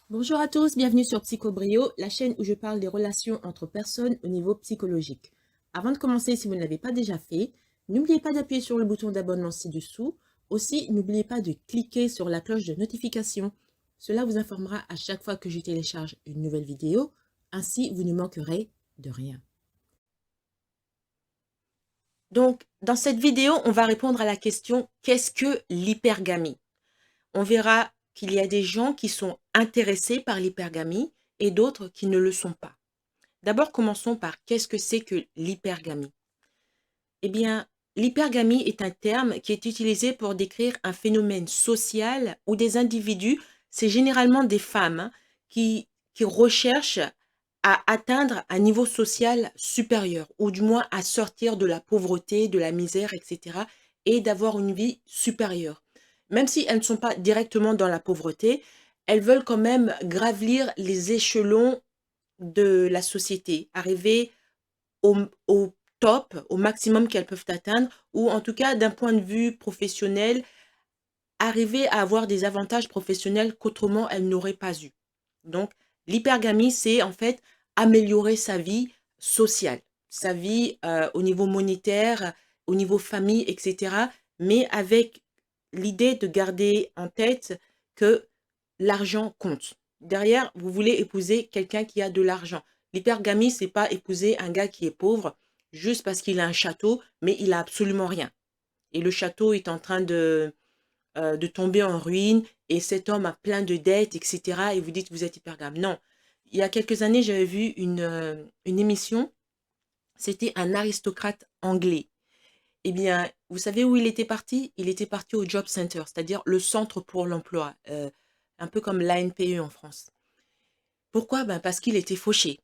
Bonjour à tous, bienvenue sur Psychobrio, la chaîne où je parle des relations entre personnes au niveau psychologique. Avant de commencer, si vous ne l'avez pas déjà fait, n'oubliez pas d'appuyer sur le bouton d'abonnement ci-dessous. Aussi, n'oubliez pas de cliquer sur la cloche de notification. Cela vous informera à chaque fois que je télécharge une nouvelle vidéo. Ainsi, vous ne manquerez de rien. Donc, dans cette vidéo, on va répondre à la question « Qu'est-ce que l'hypergamie ?» On verra qu'il y a des gens qui sont intéressés par l'hypergamie et d'autres qui ne le sont pas. D'abord, commençons par qu'est-ce que c'est que l'hypergamie? Eh bien, l'hypergamie est un terme qui est utilisé pour décrire un phénomène social où des individus, c'est généralement des femmes, qui recherchent à atteindre un niveau social supérieur, ou du moins à sortir de la pauvreté, de la misère, etc., et d'avoir une vie supérieure. Même si elles ne sont pas directement dans la pauvreté, elles veulent quand même gravir les échelons de la société, arriver au top, au maximum qu'elles peuvent atteindre, ou en tout cas d'un point de vue professionnel, arriver à avoir des avantages professionnels qu'autrement elles n'auraient pas eu. Donc, l'hypergamie, c'est en fait améliorer sa vie sociale, sa vie au niveau monétaire, au niveau famille, etc. Mais avec l'idée de garder en tête que l'argent compte. Derrière, vous voulez épouser quelqu'un qui a de l'argent. L'hypergamie, c'est pas épouser un gars qui est pauvre juste parce qu'il a un château, mais il a absolument rien. Et le château est en train de tomber en ruine et cet homme a plein de dettes, etc. Et vous dites que vous êtes hypergame. Non. Il y a quelques années, j'avais vu une émission. C'était un aristocrate anglais. Eh bien, vous savez où il était parti? Il était parti au Job Center, c'est-à-dire le centre pour l'emploi, un peu comme l'ANPE en France. Pourquoi? Ben parce qu'il était fauché.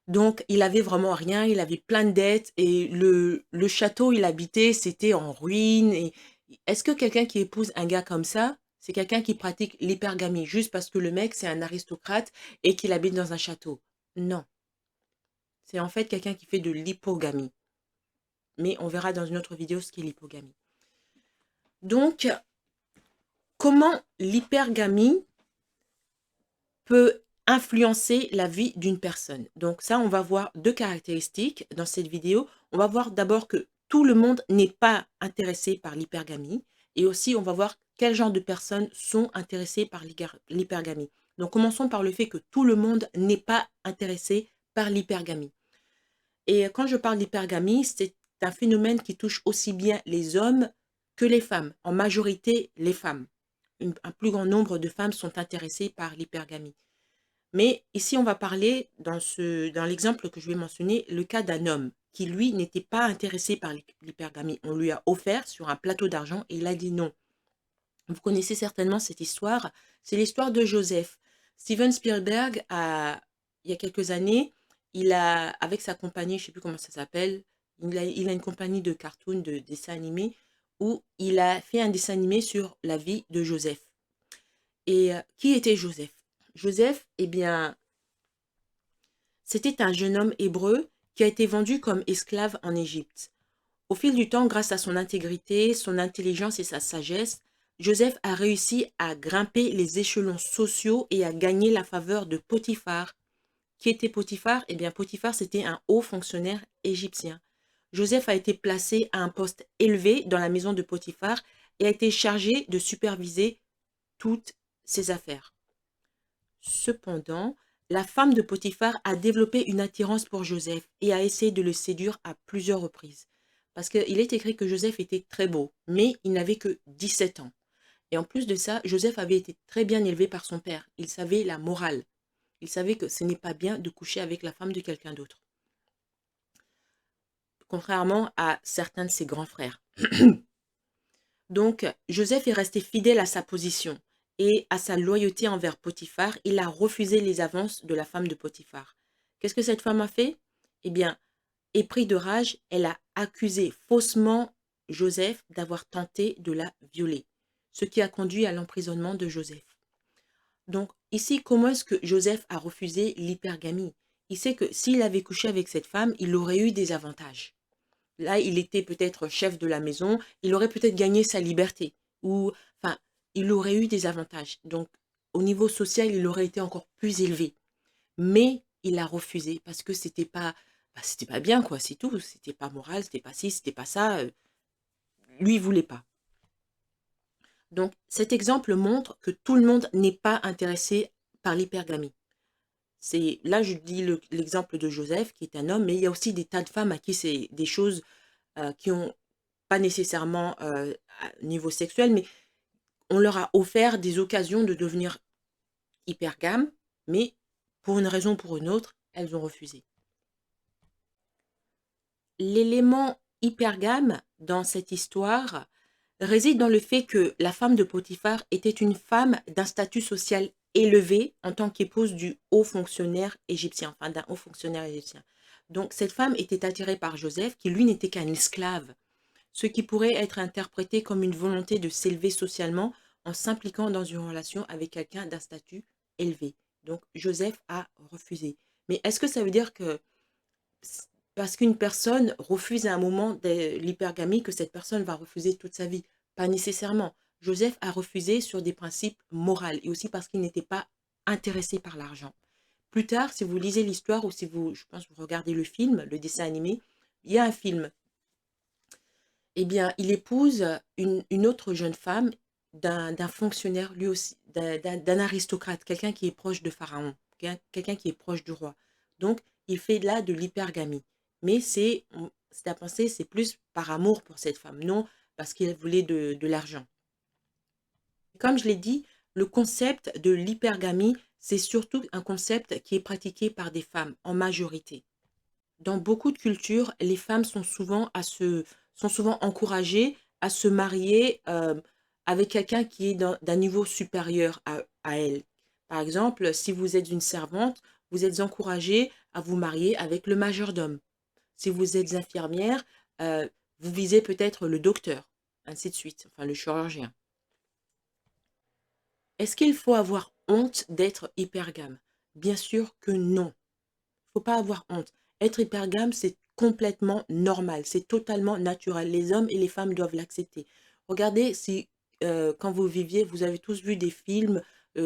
Donc, il avait vraiment rien, il avait plein de dettes et le château où il habitait, c'était en ruine. Et est-ce que quelqu'un qui épouse un gars comme ça, c'est quelqu'un qui pratique l'hypergamie juste parce que le mec, c'est un aristocrate et qu'il habite dans un château? Non. C'est en fait quelqu'un qui fait de l'hypogamie. Mais on verra dans une autre vidéo ce qu'est l'hypogamie. Donc, comment l'hypergamie peut influencer la vie d'une personne. Donc ça, on va voir deux caractéristiques dans cette vidéo. On va voir d'abord que tout le monde n'est pas intéressé par l'hypergamie et aussi on va voir quel genre de personnes sont intéressées par l'hypergamie. Donc commençons par le fait que tout le monde n'est pas intéressé par l'hypergamie. Et quand je parle d'hypergamie, c'est un phénomène qui touche aussi bien les hommes que les femmes, en majorité les femmes. Un plus grand nombre de femmes sont intéressées par l'hypergamie. Mais ici, on va parler, dans l'exemple que je vais mentionner, le cas d'un homme qui, lui, n'était pas intéressé par l'hypergamie. On lui a offert sur un plateau d'argent et il a dit non. Vous connaissez certainement cette histoire. C'est l'histoire de Joseph. Steven Spielberg, il y a quelques années, avec sa compagnie, je ne sais plus comment ça s'appelle, il a une compagnie de cartoons, de dessins animés, où il a fait un dessin animé sur la vie de Joseph. Et qui était Joseph? Joseph, eh bien, c'était un jeune homme hébreu qui a été vendu comme esclave en Égypte. Au fil du temps, grâce à son intégrité, son intelligence et sa sagesse, Joseph a réussi à grimper les échelons sociaux et à gagner la faveur de Potiphar. Qui était Potiphar? Eh bien, Potiphar, c'était un haut fonctionnaire égyptien. Joseph a été placé à un poste élevé dans la maison de Potiphar et a été chargé de superviser toutes ses affaires. Cependant, la femme de Potiphar a développé une attirance pour Joseph et a essayé de le séduire à plusieurs reprises. Parce qu'il est écrit que Joseph était très beau, mais il n'avait que 17 ans. Et en plus de ça, Joseph avait été très bien élevé par son père. Il savait la morale. Il savait que ce n'est pas bien de coucher avec la femme de quelqu'un d'autre. Contrairement à certains de ses grands frères. Donc, Joseph est resté fidèle à sa position et à sa loyauté envers Potiphar. Il a refusé les avances de la femme de Potiphar. Qu'est-ce que cette femme a fait? Eh bien, épris de rage, elle a accusé faussement Joseph d'avoir tenté de la violer, ce qui a conduit à l'emprisonnement de Joseph. Donc, ici, comment est-ce que Joseph a refusé l'hypergamie? Il sait que s'il avait couché avec cette femme, il aurait eu des avantages. Là, il était peut-être chef de la maison, il aurait peut-être gagné sa liberté ou enfin, il aurait eu des avantages. Donc, au niveau social, il aurait été encore plus élevé. Mais il a refusé parce que c'était pas bien, quoi, c'est tout. C'était pas moral, c'était pas ci, c'était pas ça. Lui, il voulait pas. Donc, cet exemple montre que tout le monde n'est pas intéressé par l'hypergamie. Là, je dis l'exemple de Joseph, qui est un homme, mais il y a aussi des tas de femmes à qui c'est des choses qui ont pas nécessairement niveau sexuel, mais on leur a offert des occasions de devenir hypergames, mais pour une raison ou pour une autre, elles ont refusé. L'élément hypergame dans cette histoire réside dans le fait que la femme de Potiphar était une femme d'un statut social élevé en tant qu'épouse du haut fonctionnaire égyptien, enfin d'un haut fonctionnaire égyptien. Donc cette femme était attirée par Joseph, qui lui n'était qu'un esclave, ce qui pourrait être interprété comme une volonté de s'élever socialement en s'impliquant dans une relation avec quelqu'un d'un statut élevé. Donc Joseph a refusé. Mais est-ce que ça veut dire que parce qu'une personne refuse à un moment de l'hypergamie, que cette personne va refuser toute sa vie? Pas nécessairement. Joseph a refusé sur des principes moraux et aussi parce qu'il n'était pas intéressé par l'argent. Plus tard, si vous lisez l'histoire ou si vous, je pense, vous regardez le film, le dessin animé, il y a un film. Eh bien, il épouse une autre jeune femme d'un fonctionnaire, lui aussi, d'un aristocrate, quelqu'un qui est proche de Pharaon, quelqu'un qui est proche du roi. Donc, il fait là de l'hypergamie. Mais c'est à penser, c'est plus par amour pour cette femme, non parce qu'il voulait de l'argent. Comme je l'ai dit, le concept de l'hypergamie, c'est surtout un concept qui est pratiqué par des femmes en majorité. Dans beaucoup de cultures, les femmes sont souvent encouragées à se marier avec quelqu'un qui est d'un niveau supérieur à elles. Par exemple, si vous êtes une servante, vous êtes encouragée à vous marier avec le majordome. Si vous êtes infirmière, euh, vous visez peut-être le docteur, ainsi de suite, enfin le chirurgien. Est-ce qu'il faut avoir honte d'être hypergame? Bien sûr que non. Faut pas avoir honte. Être hypergame, c'est complètement normal, c'est totalement naturel. Les hommes et les femmes doivent l'accepter. Regardez si, quand vous viviez, vous avez tous vu des films où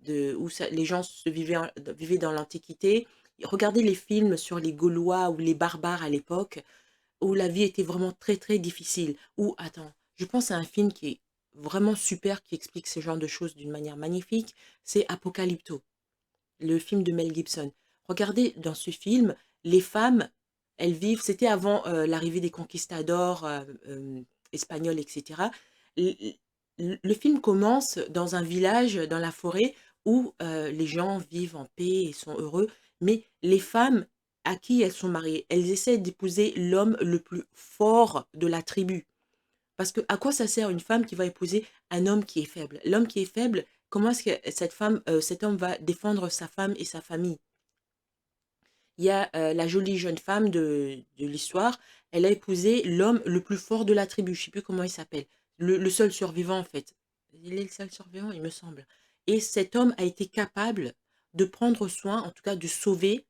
les gens vivaient dans l'Antiquité. Regardez les films sur les Gaulois ou les barbares à l'époque, où la vie était vraiment très très difficile. Ou, attends, je pense à un film qui est vraiment super, qui explique ce genre de choses d'une manière magnifique, c'est Apocalypto, le film de Mel Gibson. Regardez, dans ce film, les femmes, elles vivent, c'était avant l'arrivée des conquistadors espagnols, etc. Le, le film commence dans un village, dans la forêt, où les gens vivent en paix et sont heureux, mais les femmes à qui elles sont mariées, elles essaient d'épouser l'homme le plus fort de la tribu. Parce que à quoi ça sert une femme qui va épouser un homme qui est faible? L'homme qui est faible, comment est-ce que cet homme va défendre sa femme et sa famille? Il y a la jolie jeune femme de l'histoire, elle a épousé l'homme le plus fort de la tribu, je ne sais plus comment il s'appelle, le seul survivant en fait. Il est le seul survivant, il me semble. Et cet homme a été capable de prendre soin, en tout cas de sauver,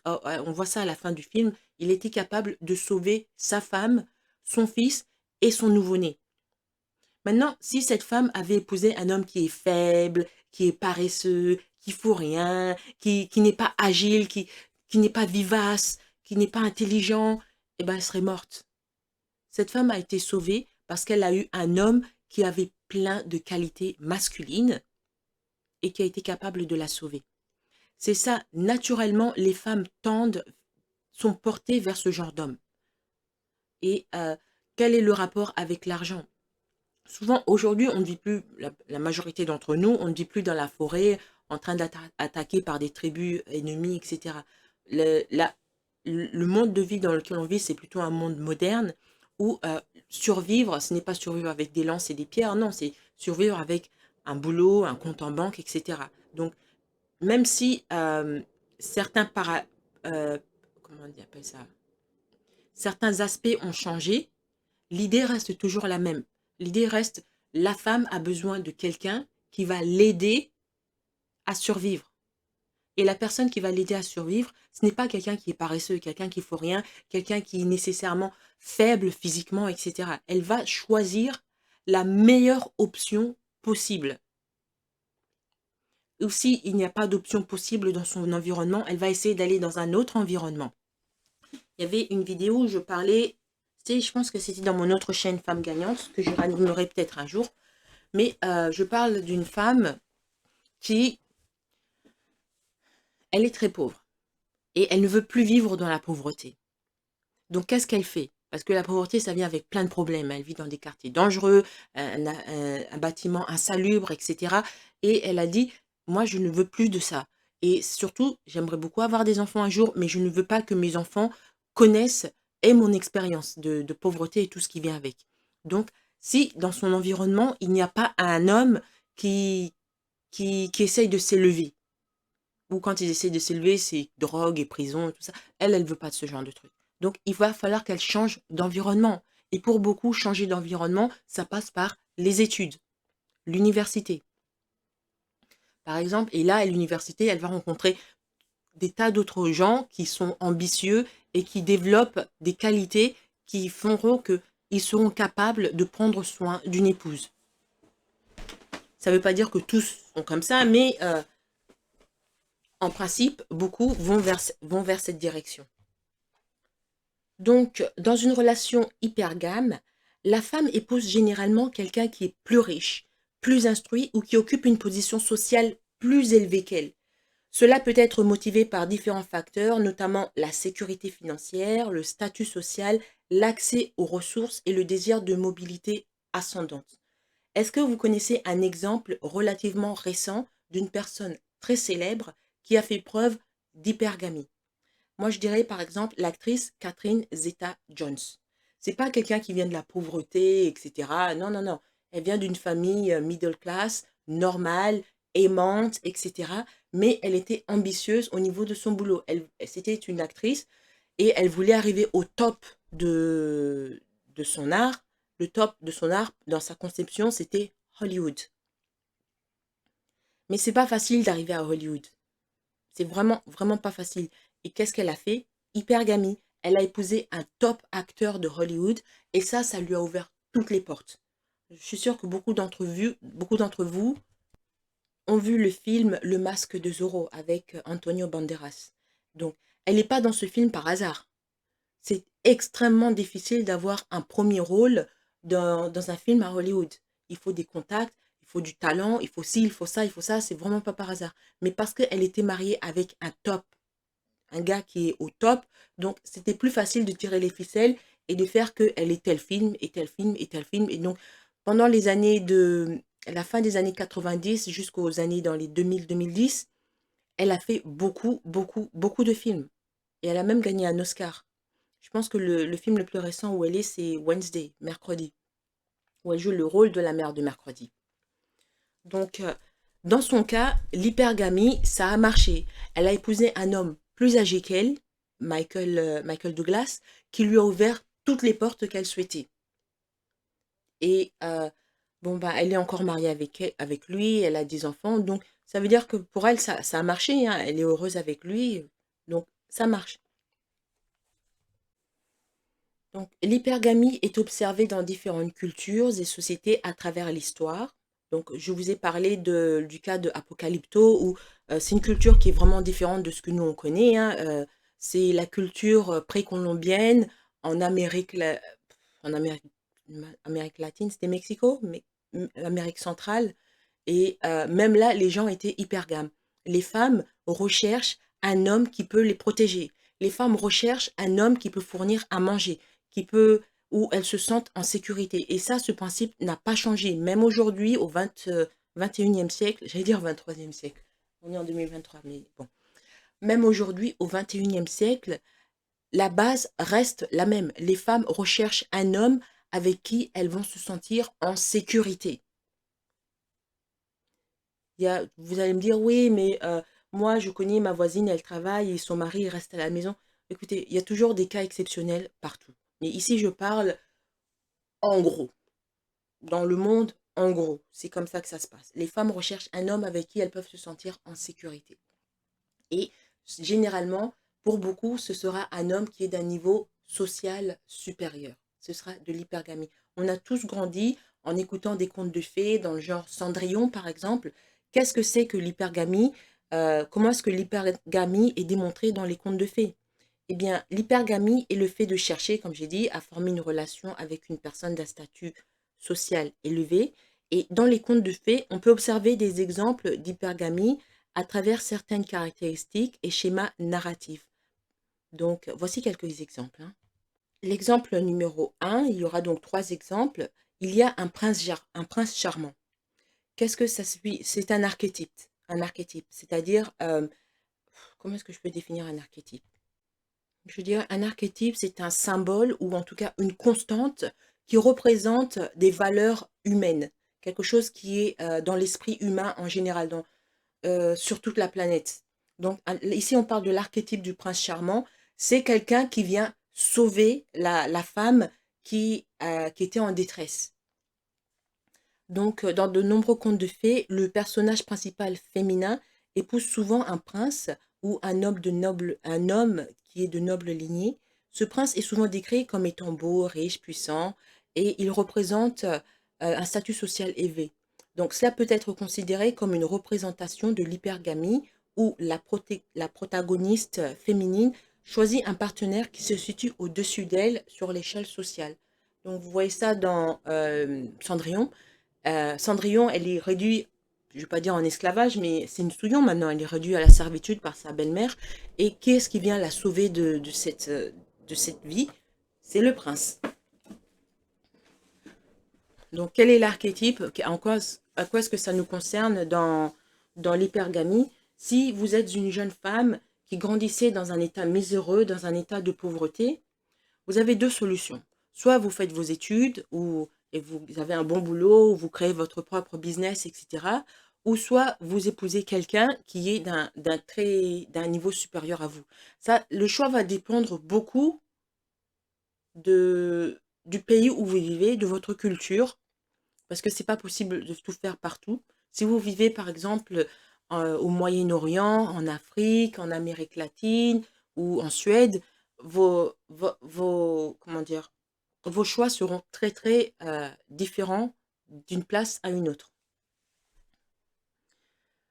on voit ça à la fin du film, il était capable de sauver sa femme, son fils et son nouveau-né. Maintenant, si cette femme avait épousé un homme qui est faible, qui est paresseux, qui fout rien, qui n'est pas agile, qui n'est pas vivace, qui n'est pas intelligent, eh ben, elle serait morte. Cette femme a été sauvée parce qu'elle a eu un homme qui avait plein de qualités masculines et qui a été capable de la sauver. C'est ça, naturellement, les femmes sont portées vers ce genre d'homme. Et quel est le rapport avec l'argent? Souvent, aujourd'hui, on ne vit plus, la majorité d'entre nous, on ne vit plus dans la forêt en train d'être attaqué par des tribus ennemies, etc. Le monde de vie dans lequel on vit, c'est plutôt un monde moderne où survivre, ce n'est pas survivre avec des lances et des pierres, non, c'est survivre avec un boulot, un compte en banque, etc. Donc, même si certains comment on appelle ça? Certains aspects ont changé, l'idée reste toujours la même. L'idée reste, la femme a besoin de quelqu'un qui va l'aider à survivre. Et la personne qui va l'aider à survivre, ce n'est pas quelqu'un qui est paresseux, quelqu'un qui ne faut rien, quelqu'un qui est nécessairement faible physiquement, etc. Elle va choisir la meilleure option possible. ou si il n'y a pas d'option possible dans son environnement, elle va essayer d'aller dans un autre environnement. Il y avait une vidéo où je parlais, je pense que c'était dans mon autre chaîne Femme Gagnante, que je ranimerai peut-être un jour, mais je parle d'une femme qui, elle est très pauvre et elle ne veut plus vivre dans la pauvreté. Donc, qu'est-ce qu'elle fait? Parce que la pauvreté, ça vient avec plein de problèmes. Elle vit dans des quartiers dangereux, un bâtiment insalubre, etc. Et elle a dit, moi, je ne veux plus de ça. Et surtout, j'aimerais beaucoup avoir des enfants un jour, mais je ne veux pas que mes enfants connaissent et mon expérience de pauvreté et tout ce qui vient avec. Donc, si dans son environnement, il n'y a pas un homme qui essaye de s'élever, ou quand ils essayent de s'élever, c'est drogue et prison et tout ça. Elle ne veut pas de ce genre de truc. Donc, il va falloir qu'elle change d'environnement. Et pour beaucoup, changer d'environnement, ça passe par les études, l'université. Par exemple, et là, à l'université, elle va rencontrer des tas d'autres gens qui sont ambitieux et qui développent des qualités qui feront qu'ils seront capables de prendre soin d'une épouse. Ça ne veut pas dire que tous sont comme ça, mais en principe, beaucoup vont vers cette direction. Donc, dans une relation hypergame, la femme épouse généralement quelqu'un qui est plus riche, plus instruit ou qui occupe une position sociale plus élevée qu'elle. Cela peut être motivé par différents facteurs, notamment la sécurité financière, le statut social, l'accès aux ressources et le désir de mobilité ascendante. Est-ce que vous connaissez un exemple relativement récent d'une personne très célèbre qui a fait preuve d'hypergamie? Moi, je dirais par exemple l'actrice Catherine Zeta-Jones. C'est pas quelqu'un qui vient de la pauvreté, etc. Non, non, non. Elle vient d'une famille middle class, normale, aimante, etc. Mais elle était ambitieuse au niveau de son boulot. C'était une actrice et elle voulait arriver au top de son art. Le top de son art, dans sa conception, c'était Hollywood. Mais c'est pas facile d'arriver à Hollywood. C'est vraiment, vraiment pas facile. Et qu'est-ce qu'elle a fait? Hypergamie. Elle a épousé un top acteur de Hollywood et ça lui a ouvert toutes les portes. Je suis sûre que beaucoup d'entre vous ont vu le film Le Masque de Zorro avec Antonio Banderas. Donc, elle n'est pas dans ce film par hasard. C'est extrêmement difficile d'avoir un premier rôle dans un film à Hollywood. Il faut des contacts, il faut du talent, il faut ci, il faut ça, il faut ça. C'est vraiment pas par hasard. Mais parce qu'elle était mariée avec un gars qui est au top, donc c'était plus facile de tirer les ficelles et de faire qu'elle est tel film, et tel film, et tel film. Et donc, pendant les années la fin des années 90 jusqu'aux années dans les 2000-2010, elle a fait beaucoup, beaucoup, beaucoup de films. Et elle a même gagné un Oscar. Je pense que le film le plus récent où elle est, c'est Wednesday, mercredi, où elle joue le rôle de la mère de mercredi. Donc, dans son cas, l'hypergamie, ça a marché. Elle a épousé un homme plus âgé qu'elle, Michael Douglas, qui lui a ouvert toutes les portes qu'elle souhaitait. Et bon, bah, elle est encore mariée avec lui, elle a des enfants, donc ça veut dire que pour elle, ça a marché, hein, elle est heureuse avec lui, donc ça marche. Donc, l'hypergamie est observée dans différentes cultures et sociétés à travers l'histoire. Donc, je vous ai parlé du cas de Apocalypto, où c'est une culture qui est vraiment différente de ce que nous on connaît, hein. C'est la culture précolombienne en en Amérique, Amérique latine, c'était Mexico, mais Amérique centrale. Et même là, les gens étaient hypergames. Les femmes recherchent un homme qui peut les protéger. Les femmes recherchent un homme qui peut fournir à manger, où elles se sentent en sécurité. Et ça, ce principe n'a pas changé. Même aujourd'hui, au 21e siècle, j'allais dire 23e siècle. On est en 2023, mais bon. Même aujourd'hui, au 21e siècle, la base reste la même. Les femmes recherchent un homme avec qui elles vont se sentir en sécurité. Vous allez me dire, oui, mais moi, je connais ma voisine, elle travaille et son mari il reste à la maison. Écoutez, il y a toujours des cas exceptionnels partout. Mais ici, je parle en gros. Dans le monde, en gros, c'est comme ça que ça se passe. Les femmes recherchent un homme avec qui elles peuvent se sentir en sécurité. Et généralement, pour beaucoup, ce sera un homme qui est d'un niveau social supérieur. Ce sera de l'hypergamie. On a tous grandi en écoutant des contes de fées, dans le genre Cendrillon, par exemple, Qu'est-ce que c'est que l'hypergamie? Comment est-ce que l'hypergamie est démontrée dans les contes de fées? Eh bien, l'hypergamie est le fait de chercher, comme j'ai dit, à former une relation avec une personne d'un statut social élevé. Et dans les contes de fées, on peut observer des exemples d'hypergamie à travers certaines caractéristiques et schémas narratifs. Donc, voici quelques exemples, hein. L'exemple numéro un, il y aura donc trois exemples. Il y a un prince charmant. Qu'est-ce que ça suit? C'est un archétype. Un archétype, c'est-à-dire, comment est-ce que je peux définir un archétype? Je veux dire, un archétype, c'est un symbole ou en tout cas une constante qui représente des valeurs humaines, quelque chose qui est dans l'esprit humain en général, sur toute la planète. Donc ici, on parle de l'archétype du prince charmant. C'est quelqu'un qui vient sauver la femme qui était en détresse. Donc, dans de nombreux contes de fées, le personnage principal féminin épouse souvent un prince ou un homme qui est de noble lignée. Ce prince est souvent décrit comme étant beau, riche, puissant, et il représente un statut social élevé. Donc, cela peut être considéré comme une représentation de l'hypergamie où la protagoniste féminine choisit un partenaire qui se situe au-dessus d'elle sur l'échelle sociale. Donc, vous voyez ça dans Cendrillon. Cendrillon, elle est réduite, je ne vais pas dire en esclavage, mais c'est une souillon maintenant. Elle est réduite à la servitude par sa belle-mère. Et qui est-ce qui vient la sauver de cette vie? C'est le prince. Donc, quel est l'archétype? À quoi est-ce que ça nous concerne dans l'hypergamie? Si vous êtes une jeune femme qui grandissait dans un état miséreux, dans un état de pauvreté, vous avez deux solutions. Soit vous faites vos études et vous avez un bon boulot, ou vous créez votre propre business, etc. Ou soit vous épousez quelqu'un qui est d'un niveau supérieur à vous. Ça, le choix va dépendre beaucoup du pays où vous vivez, de votre culture, parce que c'est pas possible de tout faire partout. Si vous vivez, par exemple, au Moyen-Orient, en Afrique, en Amérique latine ou en Suède, comment dire, vos choix seront très, très différents d'une place à une autre.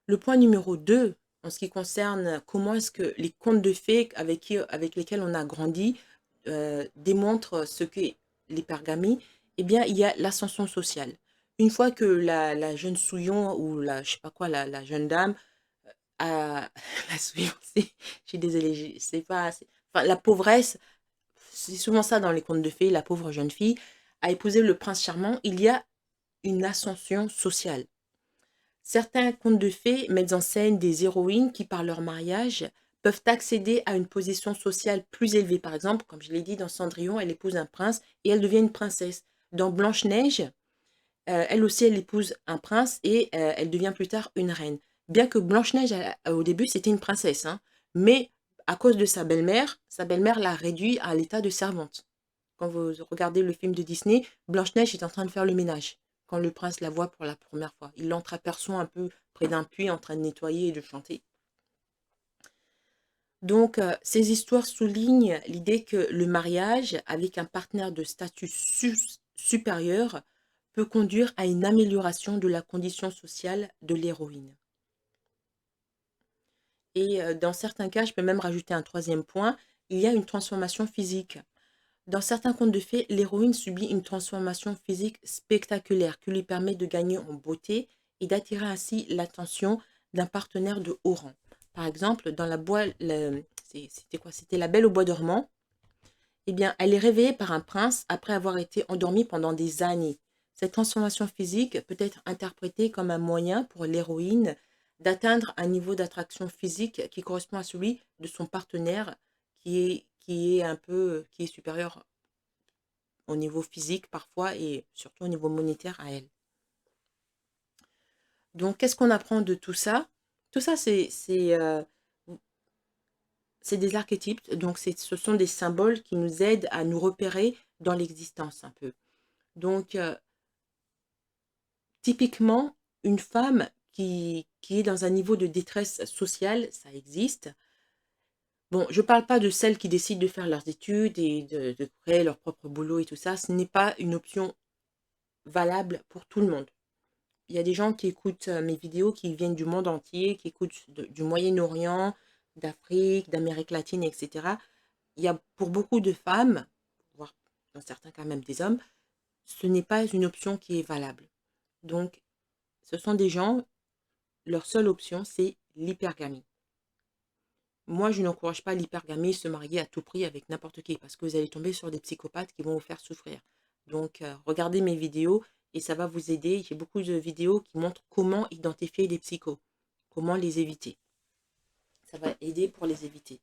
Le point numéro 2, en ce qui concerne comment est-ce que les contes de fées avec lesquels on a grandi démontrent ce qu'est l'hypergamie, eh bien, il y a l'ascension sociale. Une fois que la jeune souillon ou je sais pas quoi, la jeune dame a, la souillon, je suis désolée, c'est pas, enfin, la pauvresse, c'est souvent ça dans les contes de fées, la pauvre jeune fille a épousé le prince charmant, il y a une ascension sociale. Certains contes de fées mettent en scène des héroïnes qui, par leur mariage, peuvent accéder à une position sociale plus élevée. Par exemple, comme je l'ai dit, dans Cendrillon, elle épouse un prince et elle devient une princesse. Dans Blanche-Neige, elle aussi, elle épouse un prince et elle devient plus tard une reine. Bien que Blanche-Neige, au début, c'était une princesse, hein, mais à cause de sa belle-mère l'a réduit à l'état de servante. Quand vous regardez le film de Disney, Blanche-Neige est en train de faire le ménage quand le prince la voit pour la première fois. Il l'entreaperçoit un peu près d'un puits en train de nettoyer et de chanter. Donc, ces histoires soulignent l'idée que le mariage avec un partenaire de statut supérieur peut conduire à une amélioration de la condition sociale de l'héroïne. Et dans certains cas, je peux même rajouter un troisième point, il y a une transformation physique. Dans certains contes de fées, l'héroïne subit une transformation physique spectaculaire qui lui permet de gagner en beauté et d'attirer ainsi l'attention d'un partenaire de haut rang. Par exemple, dans c'était quoi? C'était La Belle au bois dormant. Eh bien, elle est réveillée par un prince après avoir été endormie pendant des années. Cette transformation physique peut être interprétée comme un moyen pour l'héroïne d'atteindre un niveau d'attraction physique qui correspond à celui de son partenaire qui est supérieur au niveau physique parfois et surtout au niveau monétaire à elle. Donc, qu'est-ce qu'on apprend de tout ça? Tout ça, c'est des archétypes, donc ce sont des symboles qui nous aident à nous repérer dans l'existence un peu. Donc, typiquement, une femme qui est dans un niveau de détresse sociale, ça existe. Bon, je ne parle pas de celles qui décident de faire leurs études et de créer leur propre boulot et tout ça. Ce n'est pas une option valable pour tout le monde. il y a des gens qui écoutent mes vidéos, qui viennent du monde entier, qui écoutent du Moyen-Orient, d'Afrique, d'Amérique latine, etc. Il y a pour beaucoup de femmes, voire dans certains cas même des hommes, ce n'est pas une option qui est valable. Donc, ce sont des gens, leur seule option, c'est l'hypergamie. Moi, je n'encourage pas l'hypergamie, se marier à tout prix avec n'importe qui, parce que vous allez tomber sur des psychopathes qui vont vous faire souffrir. Donc, regardez mes vidéos et ça va vous aider. J'ai beaucoup de vidéos qui montrent comment identifier les psychos, comment les éviter. Ça va aider pour les éviter.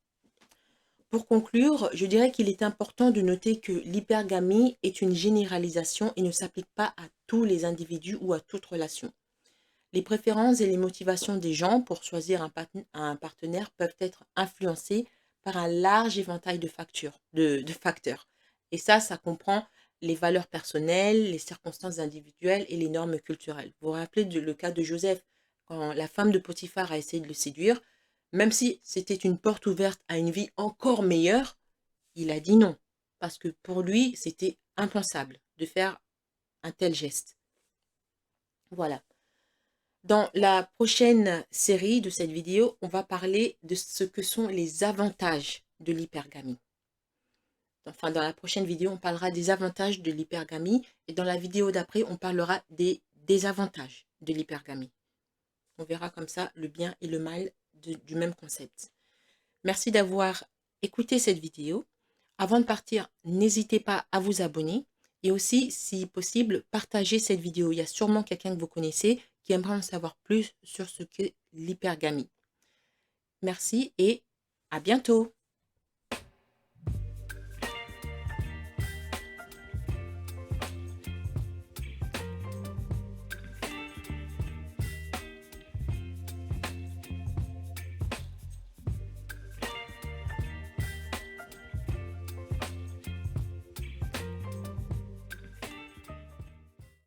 Pour conclure, je dirais qu'il est important de noter que l'hypergamie est une généralisation et ne s'applique pas à tous les individus ou à toute relation. Les préférences et les motivations des gens pour choisir un partenaire peuvent être influencées par un large éventail de facteurs. Et ça comprend les valeurs personnelles, les circonstances individuelles et les normes culturelles. Vous vous rappelez le cas de Joseph, quand la femme de Potiphar a essayé de le séduire, même si c'était une porte ouverte à une vie encore meilleure, il a dit non. Parce que pour lui, c'était impensable de faire un tel geste. Voilà. Dans la prochaine série de cette vidéo, on va parler de ce que sont les avantages de l'hypergamie. Enfin, dans la prochaine vidéo, on parlera des avantages de l'hypergamie et dans la vidéo d'après, on parlera des désavantages de l'hypergamie. On verra comme ça le bien et le mal du même concept. Merci d'avoir écouté cette vidéo. Avant de partir, n'hésitez pas à vous abonner et aussi, si possible, partagez cette vidéo. Il y a sûrement quelqu'un que vous connaissez qui aimerait en savoir plus sur ce qu'est l'hypergamie. Merci et à bientôt!